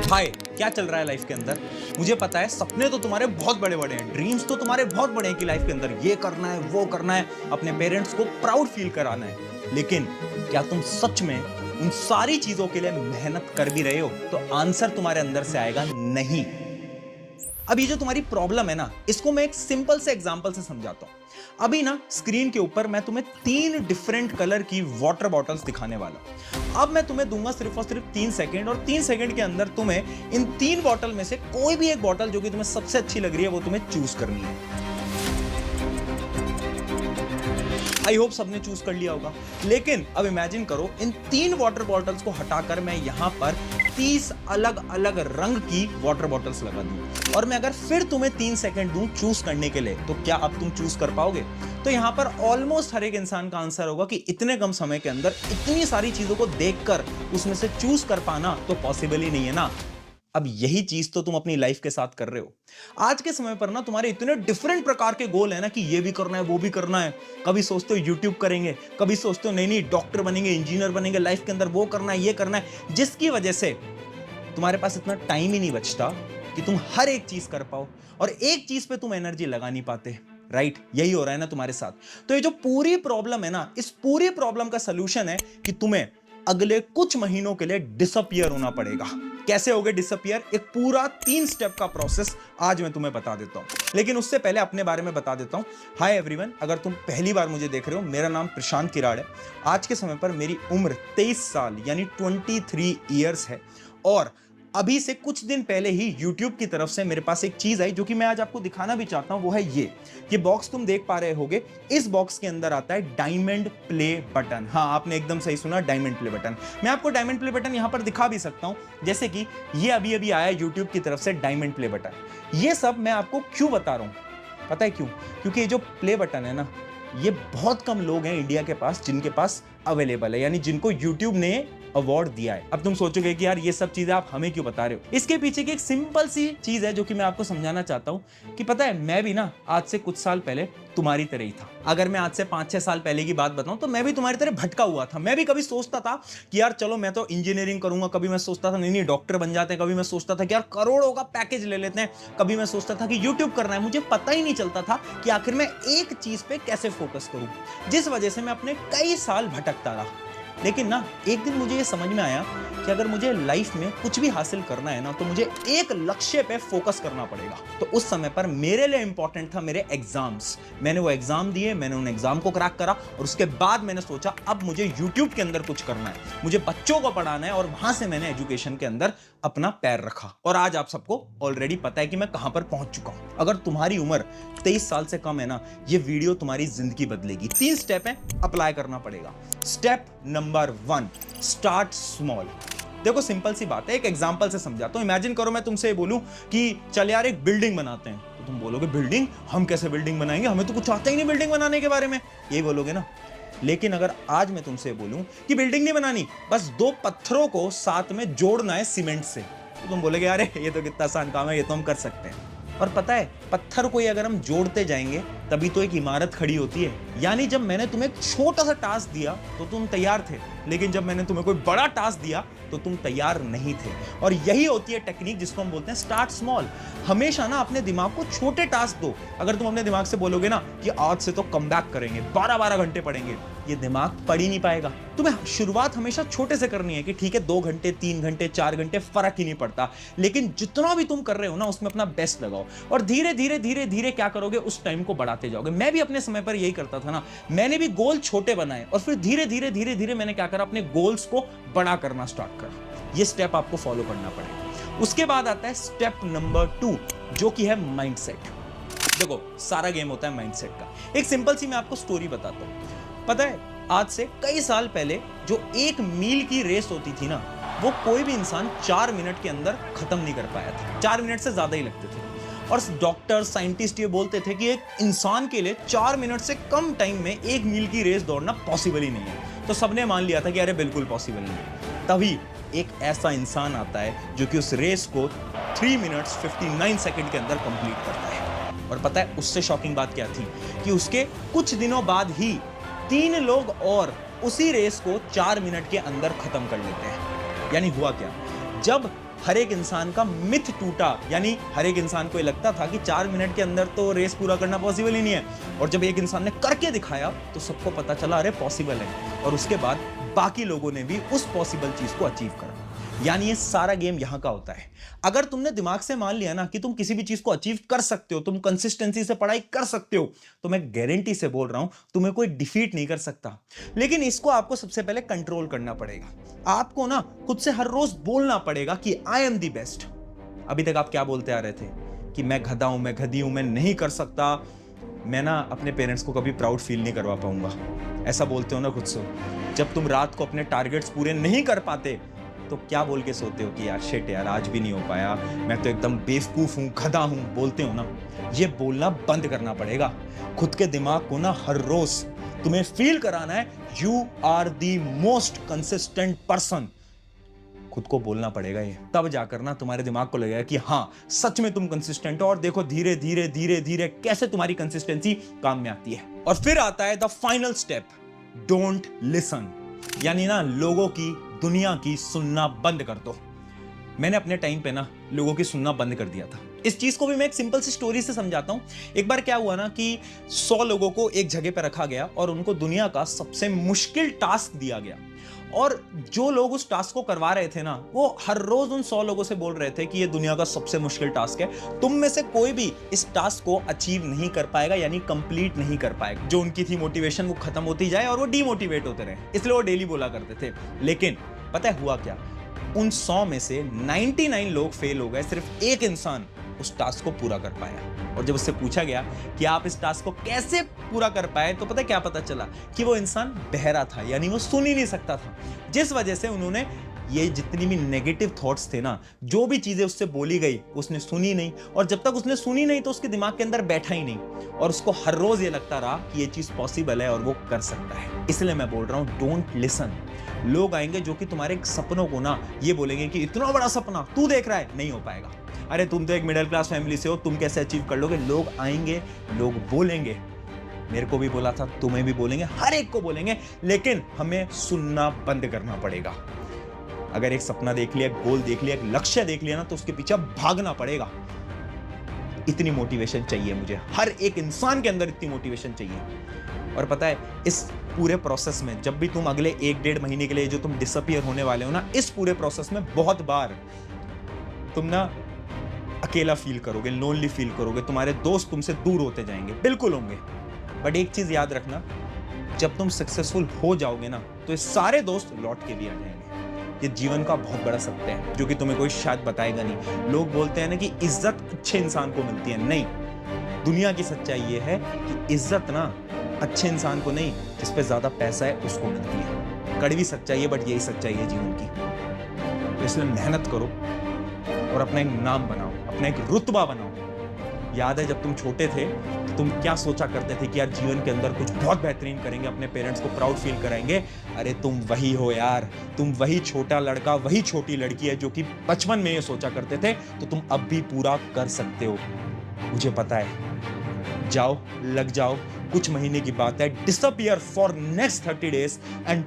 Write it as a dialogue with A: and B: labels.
A: हाय, क्या चल रहा है लाइफ के अंदर? मुझे पता है सपने तो तुम्हारे बहुत बड़े बड़े हैं, ड्रीम्स तो तुम्हारे बहुत बड़े हैं कि लाइफ के अंदर ये करना है, वो करना है, अपने पेरेंट्स को प्राउड फील कराना है। लेकिन क्या तुम सच में उन सारी चीजों के लिए मेहनत कर भी रहे हो? तो आंसर तुम्हारे अंदर से आएगा नहीं। अब ये जो तुम्हारी प्रॉब्लम है ना, इसको मैं एक सिंपल से एग्जांपल से समझाता हूं। अभी ना स्क्रीन के ऊपर मैं तुम्हें 3 डिफरेंट कलर की वाटर बॉटल्स दिखाने वाला हूं। अब मैं तुम्हें दूंगा सिर्फ और सिर्फ 3 सेकंड, और 3 सेकंड के अंदर तुम्हें इन 3 बॉटल में से कोई भी एक बॉटल जो कि तुम्हें सबसे अच्छी लग रही है वो तुम्हें चूज करनी है। आई होप सबने चूज कर लिया होगा। लेकिन अब इमेजिन करो, इन 3 वाटर बॉटल्स को हटाकर मैं यहां पर 30 अलग अलग रंग की वाटर बॉटल्स लगा दूं, और मैं अगर फिर तुम्हें 3 सेकंड दूं चूज करने के लिए, तो क्या अब तुम चूज कर पाओगे? तो यहां पर ऑलमोस्ट हर एक इंसान का आंसर होगा कि इतने कम समय के अंदर इतनी सारी चीजों को देखकर उसमें से चूज कर पाना तो पॉसिबल ही नहीं है ना। अब यही चीज तो तुम अपनी लाइफ के साथ कर रहे हो। आज के समय पर ना तुम्हारे इतने डिफरेंट प्रकार के गोल है ना कि ये भी करना है, वो भी करना है। कभी सोचते हो यूट्यूब करेंगे, कभी सोचते हो नहीं नहीं डॉक्टर बनेंगे, इंजीनियर बनेंगे, लाइफ के अंदर वो करना है, ये करना है, जिसकी वजह से तुम्हारे पास इतना टाइम ही नहीं बचता कि तुम हर एक चीज कर पाओ, और एक चीज पे तुम एनर्जी लगा नहीं पाते। राइट, यही हो रहा है ना तुम्हारे साथ। तो ये जो पूरी प्रॉब्लम है ना, इस पूरी प्रॉब्लम का सलूशन है कि तुम्हें अगले कुछ महीनों के लिए डिसअपियर होना पड़ेगा। कैसे होगे डिसअपियर? एक पूरा 3 स्टेप का प्रोसेस आज मैं तुम्हें बता देता हूं। लेकिन उससे पहले अपने बारे में बता देता हूं। हाय एवरीवन, अगर तुम पहली बार मुझे देख रहे हो, मेरा नाम प्रशांत किराड़ है। आज के समय पर मेरी उम्र 23 साल यानी 23 ईयर्स है, और अभी से कुछ दिन पहले ही YouTube की तरफ से मेरे पास एक चीज आई जो कि मैं आज आपको दिखाना भी चाहता हूं। वो है ये बॉक्स तुम देख पा रहे होगे। इस बॉक्स के अंदर आता है डायमंड प्ले बटन। हाँ, आपने एकदम सही सुना, डायमंड प्ले बटन। मैं आपको डायमंड प्ले बटन यहां पर दिखा भी सकता हूं, जैसे कि ये अभी अभी आया YouTube की तरफ से डायमंड प्ले बटन। ये सब मैं आपको क्यों बता रहा हूं? पता है क्यों? क्योंकि ये जो प्ले बटन है ना, ये बहुत कम लोग हैं इंडिया के पास जिनके पास अवेलेबल है, यानी जिनको YouTube ने अवार्ड दिया है। अब तुम सोचोगे कि यार ये सब चीजें आप हमें क्यों बता रहे हो? इसके पीछे की एक सिंपल सी चीज है जो कि मैं आपको समझाना चाहता हूं कि पता है, मैं भी ना आज से कुछ साल पहले तुम्हारी तरह ही था। अगर मैं आज से 5-6 साल पहले की बात बताऊं तो मैं भी तुम्हारी तरह भटका हुआ था। मैं भी कभी सोचता था कि यार चलो मैं तो इंजीनियरिंग करूंगा, कभी मैं सोचता था नहीं नहीं डॉक्टर बन जाते हैं, कभी मैं सोचता था कि यार करोड़ों का पैकेज ले लेते हैं, कभी मैं सोचता था कि यूट्यूब करना है। मुझे पता ही नहीं चलता था कि आखिर मैं एक चीज पे कैसे फोकस करूं, जिस वजह से मैं अपने कई साल भटकता रहा। लेकिन ना एक दिन मुझे ये समझ में आया कि अगर मुझे लाइफ में कुछ भी हासिल करना है ना, तो मुझे एक लक्ष्य पे फोकस करना पड़ेगा। तो उस समय पर मेरे लिए इंपॉर्टेंट था मेरे एग्जाम्स। मैंने वो एग्जाम दिए, मैंने उन एग्जाम को क्रैक करा, और उसके बाद मैंने सोचा अब मुझे यूट्यूब के अंदर कुछ करना है, मुझे बच्चों को पढ़ाना है, और वहां से मैंने एजुकेशन के अंदर अपना पैर रखा। और आज आप सबको ऑलरेडी पता है कि मैं कहां पर पहुंच चुका हूं। अगर तुम्हारी उम्र 23 साल से कम है ना, ये वीडियो तुम्हारी जिंदगी बदलेगी। 3 स्टेप है, अप्लाई करना पड़ेगा। Step number 1, start small. देखो सिंपल सी बात है, एक एग्जांपल से समझाता हूं। इमेजिन करो मैं तुमसे बोलूं कि चल यार एक बिल्डिंग बनाते हैं, तो तुम बोलोगे बिल्डिंग? हम कैसे बिल्डिंग बनाएंगे, हमें तो कुछ आता ही नहीं बिल्डिंग बनाने के बारे में, यही बोलोगे ना। लेकिन अगर आज मैं तुमसे बोलूं कि बिल्डिंग नहीं बनानी, बस 2 पत्थरों को साथ में जोड़ना है सीमेंट से, तो तुम बोलोगे अरे ये तो कितना आसान काम है, ये तो हम कर सकते हैं। और पता है, पत्थर को अगर हम जोड़ते जाएंगे तभी तो एक इमारत खड़ी होती है। यानी जब मैंने तुम्हें एक छोटा सा टास्क दिया तो तुम तैयार थे, लेकिन जब मैंने तुम्हें कोई बड़ा टास्क दिया तो तुम तैयार नहीं थे। और यही होती है टेक्निक जिसको हम बोलते हैं स्टार्ट स्मॉल। हमेशा ना अपने दिमाग को छोटे टास्क दो। अगर तुम अपने दिमाग से बोलोगे ना कि आज से तो कमबैक करेंगे, 12-12 घंटे पढ़ेंगे, ये दिमाग पढ़ ही नहीं पाएगा। तुम्हें शुरुआत हमेशा छोटे से करनी है कि ठीक है 2 घंटे, 3 घंटे, 4 घंटे, फर्क ही नहीं पड़ता। लेकिन जितना भी तुम कर रहे हो ना, उसमें अपना बेस्ट लगाओ, और धीरे धीरे धीरे धीरे क्या करोगे, उस टाइम को बढ़ाते जाओगे। मैं भी अपने समय पर यही करता था ना, मैंने भी गोल छोटे बनाए, और फिर धीरे धीरे धीरे धीरे मैंने क्या करा, अपने गोल्स को बड़ा करना स्टार्ट करा। ये स्टेप आपको फॉलो करना पड़ेगा। उसके बाद आता है स्टेप नंबर 2, जो कि है माइंडसेट। देखो सारा गेम होता है माइंडसेट का। एक सिंपल सी मैं आपको स्टोरी बताता हूं। पता है, आज से कई साल पहले जो 1 मील की रेस होती थी ना, वो कोई भी इंसान 4 मिनट के अंदर खत्म नहीं कर पाया था। 4 मिनट से ज्यादा ही लगते थे। और डॉक्टर, साइंटिस्ट ये बोलते थे कि एक इंसान के लिए 4 मिनट से कम टाइम में 1 मील की रेस दौड़ना पॉसिबल ही नहीं है। तो सबने मान लिया था कि अरे बिल्कुल पॉसिबल नहीं है। तभी एक ऐसा इंसान आता है जो कि उस रेस को 3 मिनट्स 59 सेकंड के अंदर कंप्लीट करता है। और पता है उससे शॉकिंग बात क्या थी कि उसके कुछ दिनों बाद ही 3 लोग और उसी रेस को 4 मिनट के अंदर खत्म कर लेते हैं। यानी हुआ क्या, जब हर एक इंसान का मिथ टूटा। यानी हर एक इंसान को ये लगता था कि 4 मिनट के अंदर तो रेस पूरा करना पॉसिबल ही नहीं है, और जब एक इंसान ने करके दिखाया तो सबको पता चला अरे पॉसिबल है, और उसके बाद बाकी लोगों ने भी उस पॉसिबल चीज को अचीव करा। यानी ये सारा गेम यहां का होता है। अगर तुमने दिमाग से मान लिया ना कि तुम किसी भी चीज को अचीव कर सकते हो, तुम कंसिस्टेंसी से पढ़ाई कर सकते हो, तो मैं गारंटी से बोल रहा हूं तुम्हें कोई डिफीट नहीं कर सकता। लेकिन इसको आपको सबसे पहले कंट्रोल करना पड़ेगा। आपको ना खुद से हर रोज बोलना पड़ेगा कि आई एम द बेस्ट। अभी तक आप क्या बोलते आ रहे थे कि मैं गधा हूं, मैं गधी हूं, मैं नहीं कर सकता, मैं ना अपने पेरेंट्स को कभी प्राउड फील नहीं करवा पाऊंगा, ऐसा बोलते हो ना खुद से। जब तुम रात को अपने टारगेट्स पूरे नहीं कर पाते तो क्या बोल के सोते हो कि यार शिट यार आज भी नहीं हो पाया, मैं तो एकदम बेवकूफ हूं, गधा हूं, बोलते हो ना। ये बोलना बंद करना पड़ेगा। खुद के दिमाग को ना हर रोज तुम्हें फील कराना है you are the most consistent person. खुद को बोलना पड़ेगा ये, तब जाकर ना तुम्हारे दिमाग को लगेगा कि हाँ सच में तुम कंसिस्टेंट हो। और देखो धीरे धीरे धीरे धीरे कैसे तुम्हारी कंसिस्टेंसी काम में आती है। और फिर आता है the final step, don't listen. यानी ना लोगों की, दुनिया की सुनना बंद कर दो। मैंने अपने टाइम पे ना लोगों की सुनना बंद कर दिया था। इस चीज को भी मैं एक सिंपल सी स्टोरी से समझाता हूं। एक बार क्या हुआ ना कि 100 लोगों को एक जगह पर रखा गया और उनको दुनिया का सबसे मुश्किल टास्क दिया गया। और जो लोग उस टास्क को करवा रहे थे ना, वो हर रोज उन 100 लोगों से बोल रहे थे कि ये दुनिया का सबसे मुश्किल टास्क है, तुम में से कोई भी इस टास्क को अचीव नहीं कर पाएगा, यानी कंप्लीट नहीं कर पाएगा। जो उनकी थी मोटिवेशन वो खत्म होती जाए और वो डीमोटिवेट होते रहे, इसलिए वो डेली बोला करते थे। लेकिन पता है हुआ क्या, उन 100 में से 99 लोग फेल हो गए, सिर्फ एक इंसान उस टास्क को पूरा कर पाया। और जब उससे पूछा गया कि आप इस टास्क को कैसे पूरा कर पाए, तो पता है क्या पता चला कि वो इंसान बहरा था, यानी वो सुन ही नहीं सकता था। जिस वजह से उन्होंने ये जितनी भी नेगेटिव थॉट्स थे ना, जो भी चीजें उससे बोली गई उसने सुनी नहीं, और जब तक उसने सुनी नहीं तो उसके दिमाग के अंदर बैठा ही नहीं, और उसको हर रोज ये लगता रहा कि ये चीज पॉसिबल है और वो कर सकता है। इसलिए मैं बोल रहा हूं डोंट लिसन। लोग आएंगे जो कि तुम्हारे सपनों को ना ये बोलेंगे कि इतना बड़ा सपना तू देख रहा है, नहीं हो पाएगा, अरे तुम तो एक मिडिल क्लास फैमिली से हो, तुम कैसे अचीव कर लोगे। लोग आएंगे, लोग बोलेंगे, मेरे को भी बोला था, तुम्हें भी बोलेंगे, हर एक को बोलेंगे, लेकिन हमें सुनना बंद करना पड़ेगा। अगर एक सपना देख लिया, एक गोल देख लिया, एक लक्ष्य देख लिया ना, तो उसके पीछे भागना पड़ेगा। इतनी मोटिवेशन चाहिए मुझे, हर एक इंसान के अंदर इतनी मोटिवेशन चाहिए। और पता है इस पूरे प्रोसेस में जब भी तुम अगले 1-1.5 महीने के लिए जो तुम डिसअपीयर होने वाले हो ना, इस पूरे प्रोसेस में बहुत बार तुम ना अकेला फील करोगे, लोनली फील करोगे, तुम्हारे दोस्त तुमसे दूर होते जाएंगे, बिल्कुल होंगे। बट एक चीज याद रखना, जब तुम सक्सेसफुल हो जाओगे ना, तो ये सारे दोस्त लौट के भी आ जाएंगे। ये जीवन का बहुत बड़ा सत्य है जो कि तुम्हें कोई शायद बताएगा नहीं। लोग बोलते हैं ना कि इज्जत अच्छे इंसान को मिलती है, नहीं, दुनिया की सच्चाई ये है कि इज्जत ना अच्छे इंसान को नहीं, जिस पे ज्यादा पैसा है उसको मिलती है। कड़वी सच्चाई है, बट यही सच्चाई है जीवन की। तो इसलिए मेहनत करो और अपना एक नाम बनाओ, अपना एक रुतबा बनाओ। याद है जब तुम छोटे थे तो तुम क्या सोचा करते थे कि यार जीवन के अंदर कुछ बहुत बेहतरीन करेंगे, अपने पेरेंट्स को प्राउड फील कराएंगे। अरे तुम वही हो यार, तुम वही छोटा लड़का, वही छोटी लड़की है जो कि बचपन में ये सोचा करते थे, तो तुम अब भी पूरा कर सकते हो, मुझे पता है। जाओ, लग जाओ, कुछ महीने की बात है, disappear for next 30 days and